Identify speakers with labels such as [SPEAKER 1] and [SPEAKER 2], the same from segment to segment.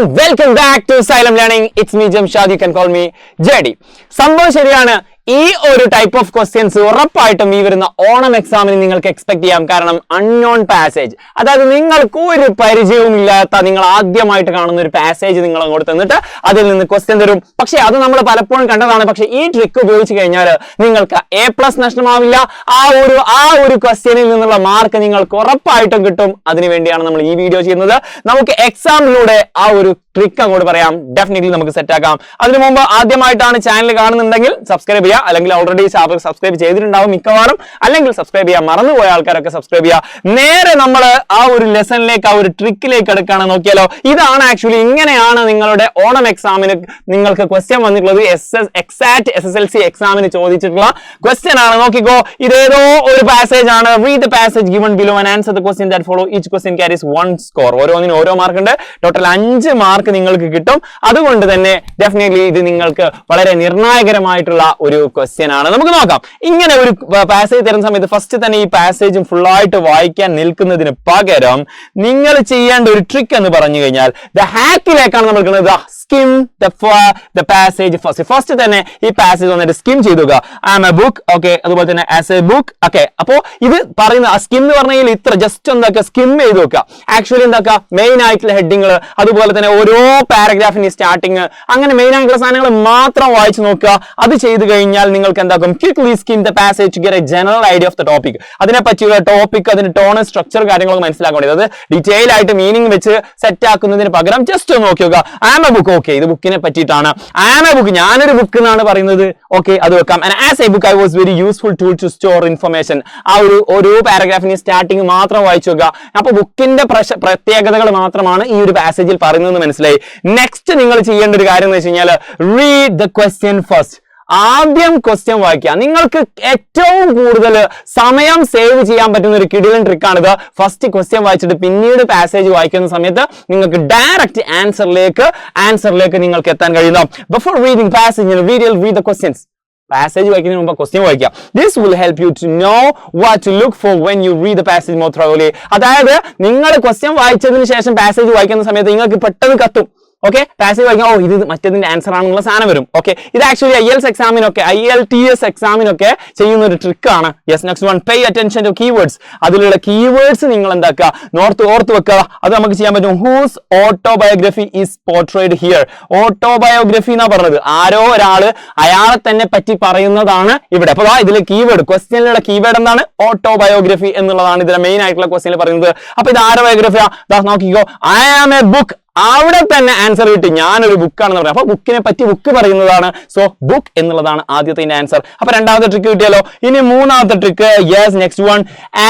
[SPEAKER 1] and welcome back to Asylum Learning. It's me Jamshad, you can call me JD. സംഭവം ശരിയാണ്. ഈ ഒരു type of questions ഉറപ്പായിട്ടും ഈ വരുന്ന ഓണം എക്സാമിന് നിങ്ങൾക്ക് എക്സ്പെക്ട് ചെയ്യാം. കാരണം അൺനോൺ പാസേജ്, അതായത് നിങ്ങൾക്ക് ഒരു പരിചയവും ഇല്ലാത്ത, നിങ്ങൾ ആദ്യമായിട്ട് കാണുന്ന ഒരു പാസേജ് നിങ്ങൾ അങ്ങോട്ട് തന്നിട്ട് അതിൽ നിന്ന് ക്വസ്റ്റ്യൻ തരും. പക്ഷെ അത് നമ്മൾ പലപ്പോഴും കണ്ടതാണ്. പക്ഷെ ഈ ട്രിക്ക് ഉപയോഗിച്ച് കഴിഞ്ഞാൽ നിങ്ങൾക്ക് A+ നഷ്ടമാവില്ല. ആ ഒരു ക്വസ്റ്റ്യനിൽ നിന്നുള്ള മാർക്ക് നിങ്ങൾക്ക് ഉറപ്പായിട്ടും കിട്ടും. അതിനുവേണ്ടിയാണ് നമ്മൾ ഈ വീഡിയോ ചെയ്യുന്നത്. നമുക്ക് എക്സാമിലൂടെ ആ ഒരു ട്രിക്ക് അങ്ങോട്ട് പറയാം. ഡെഫിനറ്റ്ലി നമുക്ക് സെറ്റ് ആക്കാം. അതിനു മുമ്പ് ആദ്യമായിട്ടാണ് ചാനൽ കാണുന്നുണ്ടെങ്കിൽ സബ്സ്ക്രൈബ് ചെയ്യുക, അല്ലെങ്കിൽ ഓൾറെഡി സബ്സ്ക്രൈബ് ചെയ്തിട്ടുണ്ടാവും മിക്കവാറും, അല്ലെങ്കിൽ സബ്സ്ക്രൈബ് ചെയ്യാൻ മറന്നുപോയ ആൾക്കാരൊക്കെ സബ്സ്ക്രൈബ് ചെയ്യുക. നേരെ നമ്മൾ ആ ഒരു ലെസണിലേക്ക്, ആ ഒരു ട്രിക്കിലേക്ക് എടുക്കുകയാണ്. നോക്കിയാലോ, ഇതാണ് ആക്ച്വലി, ഇങ്ങനെയാണ് നിങ്ങളുടെ ഓണം എക്സാമിന് നിങ്ങൾക്ക് ക്വസ്റ്റ്യൻ വന്നിട്ടുള്ളത്. എക്സാക്ട് SSLC എക്സാമിന് ചോദിച്ചിട്ടുള്ള ക്വസ്റ്റ്യൻ ആണ്. നോക്കിക്കോ, ഇതേതോ ഒരു പാസേജ് ആണ്. Read the passage given below and answer the question that follow. Each question carries 1 score. ഓരോന്നിനും ഓരോ മാർക്ക് ഉണ്ട്. ടോട്ടൽ 5 മാർക്ക് നിങ്ങൾക്ക് കിട്ടും. അതുകൊണ്ട് തന്നെ ഡെഫിനറ്റ്ലി ഇത് നിങ്ങൾക്ക് വളരെ നിർണായകരമായിട്ടുള്ള ഒരു ക്വസ്റ്റ്യൻ ആണ്. നമുക്ക് നോക്കാം. ഇങ്ങനെ ഒരു പാസേജ് തരുന്ന സമയത്ത് ഫസ്റ്റ് തന്നെ ഈ പാസേജും ഫുൾ ആയിട്ട് വായിക്കാൻ നിൽക്കുന്നതിന് പകരം നിങ്ങൾ ചെയ്യേണ്ട ഒരു ട്രിക്ക് എന്ന് പറഞ്ഞു കഴിഞ്ഞാൽ ദ ഹാക്കിലേക്കാണ് നമ്മൾ നിൽക്കുന്നത്. സ്കിം ദ പാസേജ് ഫസ്റ്റ് തന്നെ ഈ പാസേജ് വന്നിട്ട് സ്കിം ചെയ്തു. I am a book, okay. അതുപോലെ തന്നെ ആസ് എ ബുക്ക്, ഓക്കെ. അപ്പോ ഇത് പറയുന്ന സ്കിം എന്ന് പറഞ്ഞു കഴിഞ്ഞാൽ ഇത്ര ജസ്റ്റ് എന്താക്കുക, സ്കിം ചെയ്ത് വെക്കുക. ആക്ച്വലി എന്താക്കുക, മെയിൻ ആയിട്ടുള്ള ഹെഡിങ്ങൾ, അതുപോലെ തന്നെ ഓരോ പാരഗ്രാഫിന്റെ സ്റ്റാർട്ടിങ്, അങ്ങനെ മെയിൻ ആയിട്ടുള്ള സാധനങ്ങൾ മാത്രം വായിച്ചു നോക്കുക. അത് ചെയ്ത് കഴിഞ്ഞാൽ നിങ്ങൾക്ക് എന്താക്കും, quickly skim the passage to get a general idea of the topic. അതിനെ പറ്റിയുള്ള ടോപ്പിക്, അതിന്റെ ടോൺ, സ്ട്രക്ചർ, കാര്യങ്ങളൊക്കെ മനസ്സിലാക്കാൻ വേണ്ടി, അത് ഡീറ്റെയിൽ ആയിട്ട് മീനിങ് വെച്ച് സെറ്റ് ആക്കുന്നതിന് പകരം ജസ്റ്റ് ഒന്ന് നോക്കി നോക്കുക. I am a book, okay, ഇത് ബുക്കിനെ പറ്റിയിട്ടാണ്. ഐ ആം എ ബുക്ക്, ഞാനൊരു ബുക്ക് എന്നാണ് പറയുന്നത്, ഓക്കെ, അത് വെക്കാം. And as a book I was very useful tool to store information. ആ ഓരോ പാരഗ്രാഫിന്റെ സ്റ്റാർട്ടിങ് മാത്രം വായിച്ചു നോക്കുക. അപ്പൊ ബുക്കിന്റെ പ്രത്യേകതകൾ മാത്രമാണ് ഈ ഒരു പാസേജിൽ പറയുന്നത് മനസ്സിലായി. നെക്സ്റ്റ് നിങ്ങൾ ചെയ്യേണ്ട ഒരു കാര്യം എന്ന് വെച്ച് കഴിഞ്ഞാൽ റീഡ് ദ ക്വസ്റ്റ്യൻ ഫസ്റ്റ്. ആദ്യം ക്വസ്റ്റ്യൻ വായിക്കുക. നിങ്ങൾക്ക് ഏറ്റവും കൂടുതൽ സമയം സേവ് ചെയ്യാൻ പറ്റുന്ന ഒരു കിടിലൻ ട്രിക്കാണിത്. ഫസ്റ്റ് ക്വസ്റ്റ്യൻ വായിച്ചിട്ട് പിന്നീട് പാസേജ് വായിക്കുന്ന സമയത്ത് നിങ്ങൾക്ക് ഡയറക്റ്റ് ആൻസറിലേക്ക് നിങ്ങൾക്ക് എത്താൻ കഴിയുന്നു. Before reading passage read the questions. Passage വായിക്കുന്നതിന് മുമ്പ് ക്വസ്റ്റ്യൻ വായിക്കുക. This will help you to know what to look for when you read the passage more thoroughly. അതായത് നിങ്ങൾ ക്വസ്റ്റ്യൻ വായിച്ചതിന് ശേഷം പാസേജ് വായിക്കുന്ന സമയത്ത് നിങ്ങൾക്ക് പെട്ടെന്ന് കത്തും. ഓക്കെ, പാസേജ് വായിക്കാം, ഓ ഇത് മറ്റേതിന്റെ ആൻസർ ആണെന്നുള്ള സാധനം വരും. ഓക്കെ, ഇത് ആക്ച്വലി IELTS എക്സാമിനൊക്കെ, IELTS എക്സാമിനൊക്കെ ചെയ്യുന്ന ഒരു ട്രിക്കാണ്. Yes, next one, pay attention to keywords. അതിലുള്ള കീവേഡ്സ് നിങ്ങൾ എന്താക്കുക, ഓർത്ത് വെക്കുക. അത് നമുക്ക് ചെയ്യാൻ പറ്റും. Whose autobiography is portrayed here. Autobiography എന്നാ പറഞ്ഞത്, ആരോ ഒരാള് അയാളെ തന്നെ പറ്റി പറയുന്നതാണ് ഇവിടെ. അപ്പൊ ഇതിലെ കീവേഡ്, ക്വസ്റ്റ്യനിലുള്ള കീവേഡ് എന്താണ്, ഓട്ടോബയോഗ്രഫി എന്നുള്ളതാണ് ഇതിലെ മെയിൻ ആയിട്ടുള്ള ക്വസ്റ്റ്യനിൽ പറയുന്നത്. അപ്പൊ ഇത് ആരോ ബയോഗ്രഫിയാ, നോക്കിക്കോ, ഐ ആം എ ബുക്ക്. അവിടെ തന്നെ ആൻസർ കിട്ടി, ഞാനൊരു ബുക്കാണെന്ന് പറയാം. അപ്പൊ ബുക്കിനെ പറ്റി ബുക്ക് പറയുന്നതാണ്. സോ ബുക്ക് എന്നുള്ളതാണ് ആദ്യത്തെ ആൻസർ. അപ്പൊ രണ്ടാമത്തെ ട്രിക്ക് കിട്ടിയല്ലോ. ഇനി മൂന്നാമത്തെ trick, yes, next one,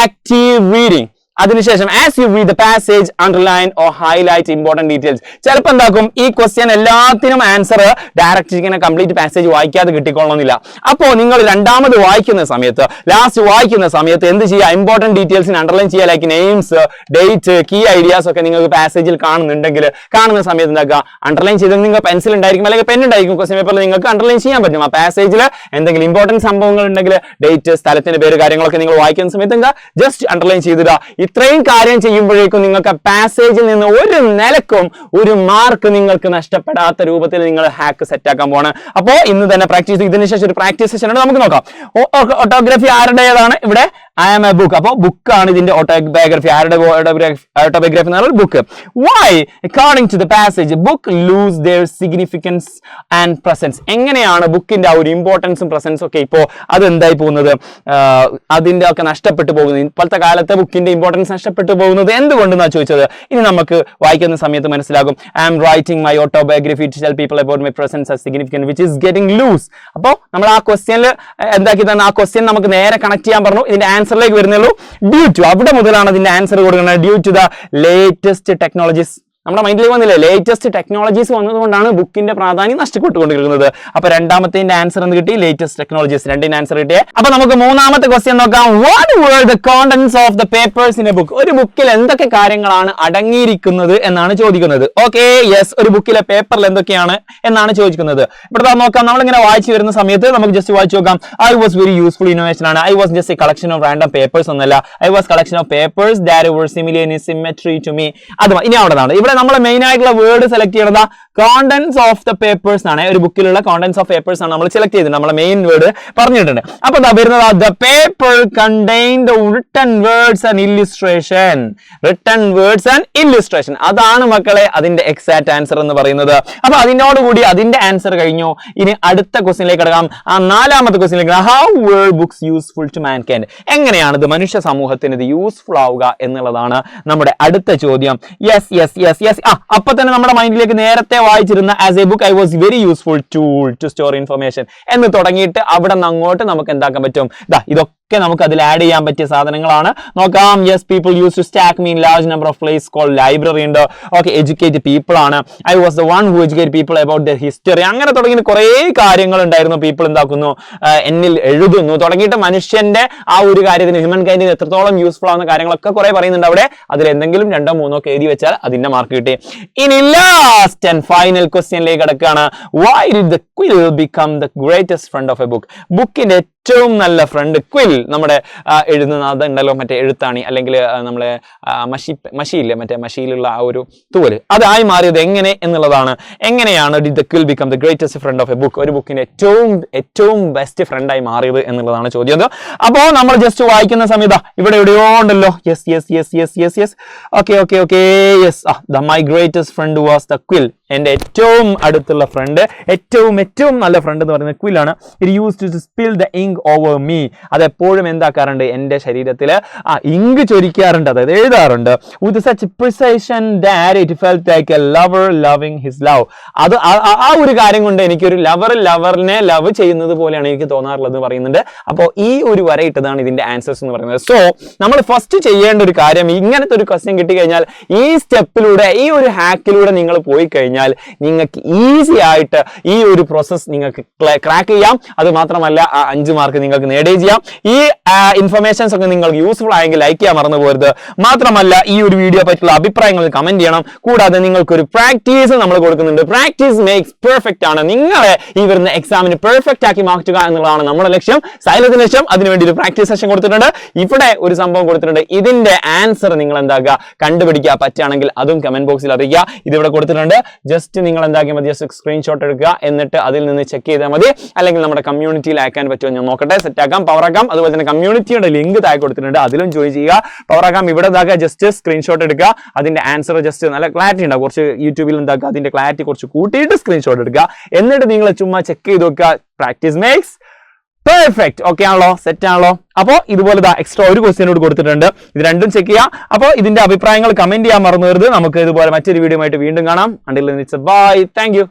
[SPEAKER 1] active reading. അതിനുശേഷം as you read the passage underline or highlight important details. ചിലപ്പോൾ എന്താക്കും, ഈ ക്വസ്റ്റ്യൻ എല്ലാത്തിനും ആൻസർ ഡയറക്റ്റ് ഇങ്ങനെ കംപ്ലീറ്റ് പാസേജ് വായിക്കാതെ കിട്ടിക്കൊള്ളണമെന്നില്ല. അപ്പോൾ നിങ്ങൾ രണ്ടാമത് വായിക്കുന്ന സമയത്ത്, ലാസ്റ്റ് വായിക്കുന്ന സമയത്ത് എന്ത് ചെയ്യുക, ഇമ്പോർട്ടന്റ് ഡീറ്റെയിൽസിന് അണ്ടർലൈൻ ചെയ്യുക. Like names, date, key ideas ഒക്കെ നിങ്ങൾക്ക് പാസേജിൽ കാണുന്നുണ്ടെങ്കിൽ കാണുന്ന സമയത്ത് എന്താക്കുക, അണ്ടർലൈൻ ചെയ്ത് നിങ്ങൾ പെൻസിൽ ഉണ്ടായിരിക്കും അല്ലെങ്കിൽ പെൻ ഉണ്ടായിരിക്കും, ക്വസ്റ്റ്യൻ പേപ്പറിൽ നിങ്ങൾക്ക് അണ്ടർലൈൻ ചെയ്യാൻ പറ്റും. ആ പാസേജിൽ എന്തെങ്കിലും ഇമ്പോർട്ടന്റ് സംഭവങ്ങൾ ഉണ്ടെങ്കിൽ, ഡേറ്റ്, സ്ഥലത്തിന്റെ പേര്, കാര്യങ്ങളൊക്കെ നിങ്ങൾ വായിക്കുന്ന സമയത്ത് എന്താ ജസ്റ്റ് അണ്ടർലൈൻ ചെയ്തിടുക. ഇത്രയും കാര്യം ചെയ്യുമ്പോഴേക്കും നിങ്ങൾക്ക് പാസേജിൽ നിന്ന് ഒരു നിലക്കും ഒരു മാർക്ക് നിങ്ങൾക്ക് നഷ്ടപ്പെടാത്ത രൂപത്തിൽ നിങ്ങൾ ഹാക്ക് സെറ്റ് ആക്കാൻ പോവാണ്. അപ്പോൾ ഇന്ന് തന്നെ പ്രാക്ടീസ്. ഇതിന് ശേഷം ഒരു പ്രാക്ടീസ് സെഷൻ ഉണ്ട്, നമുക്ക് നോക്കാം. ഓട്ടോഗ്രാഫി ആരുടേതാണ് ഇവിടെ, ഐ ആം എ ബുക്ക്. അപ്പോൾ ബുക്കാണ് ഇതിന്റെ ഓട്ടോബയോഗ്രഫി. ആരുടെ ഓട്ടോബയോഗ്രഫി എന്ന് പറഞ്ഞാൽ book. Why according to the passage book lose their significance and presence. എങ്ങനെയാണ് ബുക്കിന്റെ ആ ഒരു ഇമ്പോർട്ടൻസും പ്രസൻസും ഒക്കെ ഇപ്പോൾ അതെന്തായി പോകുന്നത്, അതിന്റെ ഒക്കെ നഷ്ടപ്പെട്ടു പോകുന്നത്. ഇപ്പോഴത്തെ കാലത്ത് ബുക്കിന്റെ ഇമ്പോർട്ടൻസ് നഷ്ടപ്പെട്ടു പോകുന്നത് എന്തുകൊണ്ടെന്നാണ് ചോദിച്ചത്. ഇനി നമുക്ക് വായിക്കുന്ന സമയത്ത് മനസ്സിലാകും. I am writing my autobiography to tell people about my presence as significant which is getting lose. അപ്പോൾ നമ്മൾ ആ ക്വസ്റ്റ്യനിൽ എന്താക്കി തന്നെ, ആ ക്വസ്റ്റ്യൻ നമുക്ക് നേരെ കണക്ട് ചെയ്യാൻ പറഞ്ഞു. ഇതിന്റെ ആൻസറിലേക്ക് വരുന്നുള്ളൂ. ഡ്യൂ ടു, അവിടെ മുതലാണ് അതിന്റെ ആൻസർ കൊടുക്കുന്നത്. Due to the latest technologies. നമ്മുടെ മൈൻഡിലേക്ക് വന്നില്ലേ, ലേറ്റസ്റ്റ് ടെക്നോളജീസ് വന്നതുകൊണ്ടാണ് ബുക്കിന്റെ പ്രാധാന്യം നഷ്ടപ്പെട്ടുകൊണ്ടിരിക്കുന്നത്. അപ്പൊ രണ്ടാമത്തെ ആൻസർ എന്ത് കിട്ടി, ലേറ്റസ്റ്റ് ടെക്നോളജീസ്. രണ്ടിന്റെ ആൻസർ കിട്ടിയേ. അപ്പൊ നമുക്ക് മൂന്നാമത്തെ ക്വസ്റ്റ്യൻ നോക്കാം. What were the contents of the papers in a book? ഒരു ബുക്കിൽ എന്തൊക്കെ കാര്യങ്ങളാണ് അടങ്ങിയിരിക്കുന്നത് എന്നാണ് ചോദിക്കുന്നത്. ഓക്കെ, യെസ്, ഒരു ബുക്കിലെ പേപ്പറിൽ എന്തൊക്കെയാണ് എന്നാണ് ചോദിക്കുന്നത്. ഇവിടെ നോക്കാം. നമ്മളിങ്ങനെ വായിച്ചു വരുന്ന സമയത്ത് നമുക്ക് ജസ്റ്റ് വായിച്ചു നോക്കാം. I was very useful innovation ആണ്. I was just a collection of random papers ഒന്നല്ല. I was collection of papers that were similar in symmetry to me. അത് ഇനി അവിടെ നിന്നാണ് ഇവിടെ ഇവിടെ നമ്മൾ മെയിൻ ആയിട്ടുള്ള വേർഡ് സെലക്ട് ചെയ്യുന്നത് കോണ്ടന്റ്സ് ഓഫ് ദ പേപ്പേഴ്സ് ആണ്. ഒരു ബുക്കിലുള്ള കോണ്ടന്റ്സ് ഓഫ് പേപ്പേഴ്സ് ആണ് നമ്മൾ സെലക്ട് ചെയ്തിട്ടുണ്ട്. നമ്മളെ മെയിൻ വേർഡ് പറഞ്ഞിട്ടുണ്ട്. അപ്പൊ ദാ വരുന്നത് the paper contained written words and illustration. Written words and illustration, അതാണ് മക്കളെ അതിന്റെ എക്സാക്ട് ആൻസർ എന്ന് പറയുന്നത്. അപ്പൊ അതിനോടുകൂടി അതിന്റെ ആൻസർ കഴിഞ്ഞു. ഇനി അടുത്ത ക്വസ്റ്റ്യനിലേക്ക് കിടക്കാം. ആ 4ാമത്തെ ക്വസ്റ്റ്യനിലേക്ക്, how were books useful to mankind? എങ്ങനെയാണ് ഇത് മനുഷ്യ സമൂഹത്തിന് ഇത് യൂസ്ഫുൾ ആവുക എന്നുള്ളതാണ് നമ്മുടെ അടുത്ത ചോദ്യം. യെസ്. അപ്പൊ തന്നെ നമ്മുടെ മൈൻഡിലേക്ക് നേരത്തെ വായിച്ചിരുന്ന as a book I was very useful tool to store information എന്ന് തുടങ്ങിയിട്ട് അവിടെ നിന്ന് അങ്ങോട്ട് നമുക്ക് എന്താക്കാൻ പറ്റും? ഇതൊക്കെ നമുക്ക് അതിൽ ആഡ് ചെയ്യാൻ പറ്റിയ സാധനങ്ങളാണ്. നോക്കാം. Yes, people use to stack mean large number of place called library ഉണ്ട്. ഓക്കെ, എഡ്യൂക്കേറ്റ് പീപ്പിൾ ആണ്. I was the one who educate people about the history. അങ്ങനെ തുടങ്ങിയ കുറേ കാര്യങ്ങൾ ഉണ്ടായിരുന്നു. പീപ്പിൾ എന്താക്കുന്നു, എന്നിൽ എഴുതുന്നു തുടങ്ങിയിട്ട് മനുഷ്യന്റെ ആ ഒരു കാര്യത്തിന്, ഹ്യൂമൻ കൈൻഡിന് എത്രത്തോളം യൂസ്ഫുൾ ആവുന്ന കാര്യങ്ങളൊക്കെ കുറെ പറയുന്നുണ്ട് അവിടെ. അതിൽ എന്തെങ്കിലും 2 3 ഒക്കെ എഴുതി വെച്ചാൽ അതിന്റെ മാർക്ക് കിട്ടി. ഇനി ലാസ്റ്റ് ആൻഡ് ഫൈനൽ ക്വസ്റ്റ്യനിലേക്ക് കിടക്കുകയാണ്. Why did the quill become the greatest friend of a book? ബുക്കിന്റെ ഏറ്റവും നല്ല ഫ്രണ്ട് ക്വിൽ, നമ്മുടെ എഴുതുന്ന അതുണ്ടല്ലോ, മറ്റേ എഴുത്താണി അല്ലെങ്കിൽ നമ്മളെ മഷിയില്ലേ, മറ്റേ മഷിയിലുള്ള ആ ഒരു തൂവല്, അതായി മാറിയത് എങ്ങനെ എന്നുള്ളതാണ്. എങ്ങനെയാണ് did the quill become the greatest friend of a book? ഒരു ബുക്കിന്റെ ഏറ്റവും ബെസ്റ്റ് ഫ്രണ്ടായി മാറിയത് എന്നുള്ളതാണ് ചോദ്യം. അപ്പോൾ നമ്മൾ ജസ്റ്റ് വായിക്കുന്ന സമയത്ത് ഇവിടെ എവിടെയോ ഉണ്ടല്ലോ. Yes. Okay. My greatest friend was the quill. എന്റെ ഏറ്റവും അടുത്തുള്ള ഫ്രണ്ട്, ഏറ്റവും നല്ല ഫ്രണ്ട് എന്ന് പറയുന്നത് ക്വിലാണ്. It used to spill the ink over me. അതെപ്പോഴും എന്താക്കാറുണ്ട്, എന്റെ ശരീരത്തിൽ ഇങ്ക് ചൊരിക്കാറുണ്ട്, അതായത് എഴുതാറുണ്ട്. With such precision that it felt like a lover loving his love. അത് ആ ഒരു കാര്യം കൊണ്ട് എനിക്കൊരു ലവറിനെ ലവ് ചെയ്യുന്നത് പോലെയാണ് എനിക്ക് തോന്നാറുള്ളത് എന്ന് പറയുന്നുണ്ട്. അപ്പോൾ ഈ ഒരു വരയിട്ടതാണ് ഇതിന്റെ ആൻസേഴ്സ് എന്ന് പറയുന്നത്. സോ നമ്മൾ ഫസ്റ്റ് ചെയ്യേണ്ട ഒരു കാര്യം, ഇങ്ങനത്തെ ഒരു ക്വസ്റ്റ്യൻ കിട്ടിക്കഴിഞ്ഞാൽ ഈ സ്റ്റെപ്പിലൂടെ, ഈ ഒരു ഹാക്കിലൂടെ നിങ്ങൾ പോയി കഴിഞ്ഞാൽ നിങ്ങൾക്ക് ഈസി ആയിട്ട് ഈ ഒരു പ്രോസസ് നിങ്ങൾക്ക് ക്രാക്ക് ചെയ്യാം. അത് മാത്രമല്ല 5 മാർക്ക് നിങ്ങൾക്ക് നേടുകയും ചെയ്യാം. ഈ ഇൻഫർമേഷൻസ് ഒക്കെ നിങ്ങൾക്ക് യൂസ്ഫുൾ ആയെങ്കിൽ ലൈക്ക് ചെയ്യാൻ മറന്നു പോകരുത്. മാത്രമല്ല ഈ ഒരു വീഡിയോ പറ്റിയുള്ള അഭിപ്രായങ്ങൾ കമന്റ് ചെയ്യണം. കൂടാതെ നിങ്ങൾക്കൊരു പ്രാക്ടീസ് നമ്മൾ കൊടുക്കുന്നുണ്ട്. പ്രാക്ടീസ് മേക്സ് പെർഫെക്റ്റ് ആണ്. നിങ്ങളെ ഈ വരുന്ന എക്സാമിന് പെർഫെക്റ്റ് ആക്കി മാറ്റുക എന്നുള്ളതാണ് നമ്മുടെ ലക്ഷ്യം, സൈലത്തിന് ലക്ഷ്യം. അതിനുവേണ്ടി ഒരു പ്രാക്ടീസ് സെഷൻ കൊടുത്തിട്ടുണ്ട്. ഇവിടെ ഒരു സംഭവം കൊടുത്തിട്ടുണ്ട്. ഇതിന്റെ ആൻസർ നിങ്ങൾ എന്താക്കുക, കണ്ടുപിടിക്കുക. പറ്റുകയാണെങ്കിൽ അതും കമന്റ് ബോക്സിൽ അറിയിക്കുക. ഇതിവിടെ കൊടുത്തിട്ടുണ്ട്. ജസ്റ്റ് നിങ്ങൾ എന്താക്കിയാൽ മതി, ജസ്റ്റ് സ്ക്രീൻഷോട്ട് എടുക്കുക, എന്നിട്ട് അതിൽ നിന്ന് ചെക്ക് ചെയ്താൽ മതി. അല്ലെങ്കിൽ നമ്മുടെ കമ്മ്യൂണിറ്റിയിൽ അയക്കാൻ പറ്റുമോ ഞാൻ നോക്കട്ടെ. സെറ്റ് ആക്കാം, പവർ ആക്കാം. അതുപോലെ തന്നെ കമ്മ്യൂണിറ്റിയുടെ ലിങ്ക് താഴെ കൊടുത്തിട്ടുണ്ട്, അതിലും ജോയിൻ ചെയ്യുക. പവർ ആക്കാം ഇവിടെ ഇതാക്കുക, ജസ്റ്റ് സ്ക്രീൻഷോട്ട് എടുക്കുക. അതിന്റെ ആൻസർ ജസ്റ്റ് നല്ല ക്ലാരിറ്റി ഉണ്ടാവും. കുറച്ച് യൂട്യൂബിൽ എന്താക്കുക, അതിന്റെ ക്ലാരിറ്റി കുറച്ച് കൂട്ടിയിട്ട് സ്ക്രീൻഷോട്ട് എടുക്കുക. എന്നിട്ട് നിങ്ങൾ ചുമ്മാ ചെക്ക് ചെയ്ത് നോക്കുക. Practice makes perfect. ഓക്കെ ആണല്ലോ, സെറ്റ് ആണല്ലോ. അപ്പോൾ ഇതുപോലെ എക്സ്ട്രാ ഒരു ക്വസ്റ്റ്യനോട് കൊടുത്തിട്ടുണ്ട്. ഇത് രണ്ടും ചെക്ക് ചെയ്യാം. അപ്പോൾ ഇതിന്റെ അഭിപ്രായങ്ങൾ കമന്റ് ചെയ്യാൻ മറന്നു വരുത്. നമുക്ക് ഇതുപോലെ മറ്റൊരു വീഡിയോ ആയിട്ട് വീണ്ടും കാണാം. Until it's bye. Thank U.